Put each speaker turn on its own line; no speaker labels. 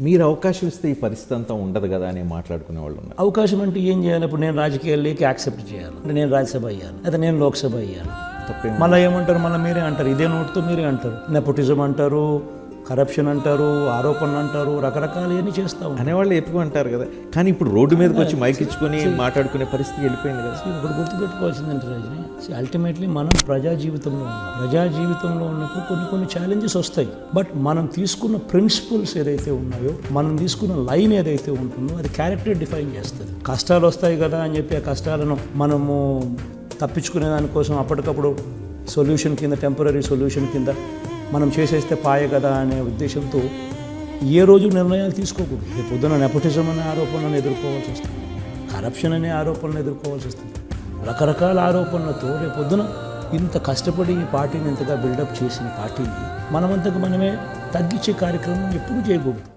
మీరు అవకాశం ఇస్తే ఈ పరిస్థితి అంతా ఉండదు కదా అని మాట్లాడుకునే వాళ్ళు ఉన్నారు.
అవకాశం అంటే ఏం చేయాలి? ఇప్పుడు నేను రాజకీయాల్లోకి యాక్సెప్ట్ చేయాలి అంటే నేను రాజ్యసభ అయ్యాను అయితే నేను లోక్సభ అయ్యాను.
తప్పేం
మళ్ళీ ఏమంటారు? మళ్ళీ మీరే అంటారు, ఇదే నోటితో మీరే అంటారు, నెపోటిజం అంటారు, కరప్షన్ అంటారు, ఆరోపణలు అంటారు, రకరకాలు ఇవన్నీ చేస్తూ ఉంటారు.
అనేవాళ్ళు ఎక్కువ అంటారు కదా. కానీ ఇప్పుడు రోడ్డు మీదకి వచ్చి మైక్ ఇచ్చుకొని మాట్లాడుకునే పరిస్థితి వెళ్ళిపోయింది కదా.
ఇప్పుడు గుర్తుపెట్టుకోవాల్సిందంటే రజని, అల్టిమేట్లీ మనం ప్రజా జీవితంలో ఉన్నాం. ప్రజా జీవితంలో ఉన్నప్పుడు కొన్ని ఛాలెంజెస్ వస్తాయి. బట్ మనం తీసుకున్న ప్రిన్సిపల్స్ ఏదైతే ఉన్నాయో, మనం తీసుకున్న లైన్ ఏదైతే ఉంటుందో అది క్యారెక్టర్ డిఫైన్ చేస్తుంది. కష్టాలు వస్తాయి కదా అని చెప్పి ఆ కష్టాలను మనము తప్పించుకునే దానికోసం అప్పటికప్పుడు సొల్యూషన్ కింద, టెంపరీ సొల్యూషన్ కింద మనం చేసేస్తే పాయ కదా అనే ఉద్దేశంతో ఏ రోజు నిర్ణయాలు తీసుకోకూడదు. రేపు పొద్దున నెపోటిజం అనే ఆరోపణలను ఎదుర్కోవాల్సి వస్తుంది, కరప్షన్ అనే ఆరోపణలు ఎదుర్కోవాల్సి వస్తుంది, రకరకాల ఆరోపణలతో రేపు పొద్దున ఇంత కష్టపడి ఈ పార్టీని ఇంతగా బిల్డప్ చేసిన పార్టీని మనమంతకు మనమే తగ్గించే కార్యక్రమం ఎప్పుడూ చేయకూడదు.